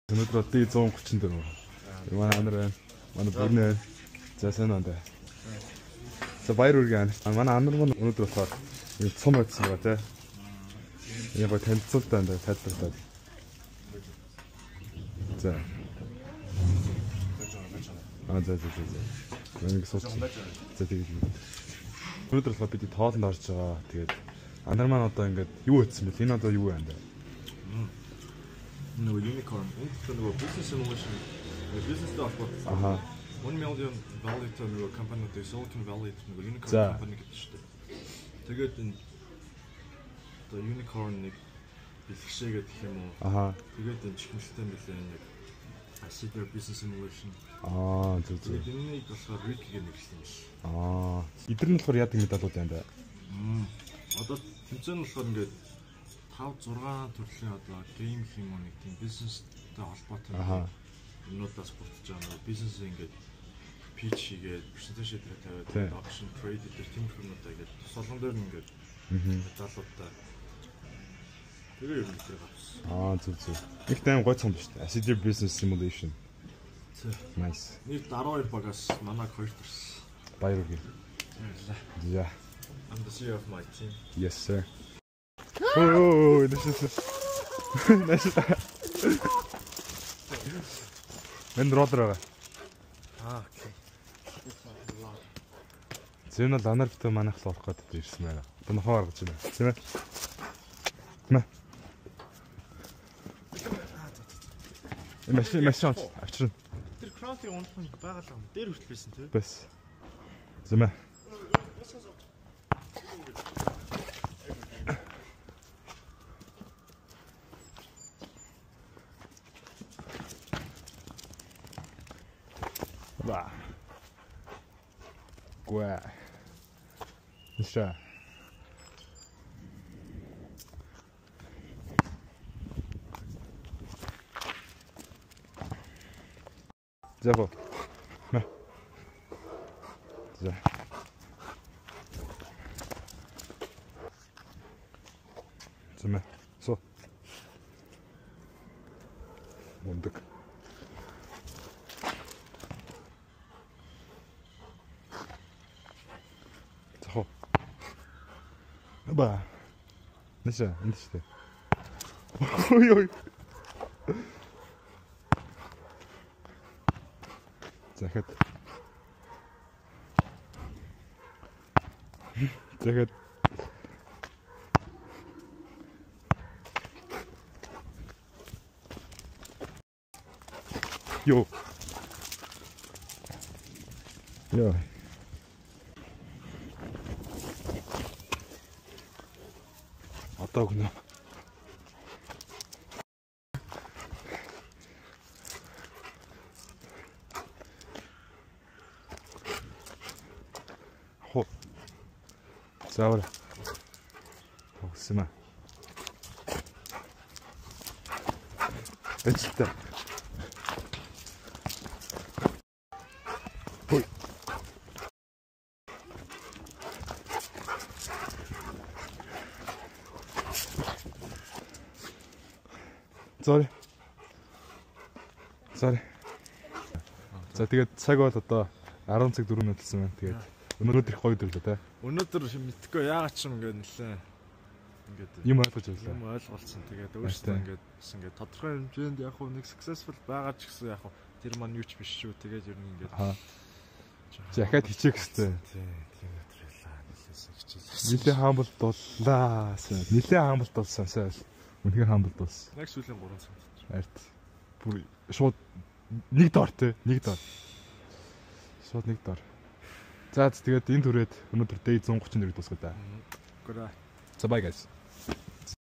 Өнөөдөр одоо 134. Манай анар байна. Манай бүгнэ байна. За сайн уу даа. За баяр үргэн. Манай анар маань өнөөдөр болохоор цум байсан байгаа тий. Яг танилцуултаа энэ тайлбарлаад. За. За. Энийг сууч. За тэгээд. Өнөөдөр болохоор бид тоолонд орж байгаа. Тэгээд анар маань одоо ингээд юу хийсэн бэ? Энэ одоо юу байна бэ? Нөгөө unicorn. Энэ нөгөө business simulation. Business холбоотой. 1 million value to нөгөө компаниуд Silicon Valley нөгөө unicorn компани гэдэг шүү дээ. Тэгээд энэ одоо unicorn-ыг бэлгшээгээд гэх юм уу. Тэгээд энэ чихмэлтэй мэлээ нэг Acider business simulation. Зөв. Энийг болохоор Rick-ийг нэрлсэн юм шиг. Эдгээр нь болохоор яадаг медалууд байна да. Одоо тэмцээн нь болохоор ингээд 5-6 төрлийн одоо гейм юм уу нэг тийм бизнестэй холбоотой юмнуудаас бүтэж байгаа. Бизнес ингээд pitch хийгээд presentation дээр тавиад auction trade дээр тийм хүмүүстэй ингээд солон дээр ингээд залуудаа тэгээ юм дээр авсан. Зөв. Их тайм гой цом шүү дээ. Acider business simulation. Nice. Нэг 12 багаас манайг хоёр төрсөн. Баяр үргэлж. Yeah. I'm the CEO of my team. Yes sir. Oh, this is nice. Мен роллер байгаа. Окей. Зэн нь ланар битүү манайх л орох гэдэг ирсэн байна. Одоо нохоо гаргаж байна. Тийм ээ. Мэ. Машин авчирна. Тэр крантыг унах нь байгаа л юм. Дээр хүртэл байсан тий. Бэс. Зэмэ. Ба. Гуа. Ниша. Зэво. Мэ. За. Зэмэ. Со. Мундаг. Ба. Ниша, энэ шүү дээ. Ой. Захад. Йоо. Одоо гэнэ. Хо. Заавар. Тогсма. Эцтэй. Хой. Sorry. За тэгээд цаг бол одоо 10 цаг 4 минут болсон байна. Тэгээд өнөөдөр их гоё өдөр л дээ. Өнөөдөр мэдхгүй яагаад ч юм ингээд нэлээ ингээд юм ойлгож байлаа. Юм ойлголцсон. Тэгээд өөрөөсөө ингээд тодорхой хэмжээнд яг нэг successful байгаа ч гэсэн яг тэр маань юу ч биш шүү. Тэгээд ер нь ингээд захад хичээх хэрэгтэй. Тийм өдрөлаа нэлээсэн хичээлсэн. Нилээ хаамбалт боллаа. Нилээ хаамбалт болсон сайн. Үнэхээр хаамбалт болсон. Яг сүүлийн 3 цаг. Арт. Бүр шууд нэг дор те. Шууд нэг дор. За тэгээд энэ түрээд өнөөдөр day 134 дуусгая да. Гүрэ. So bye guys.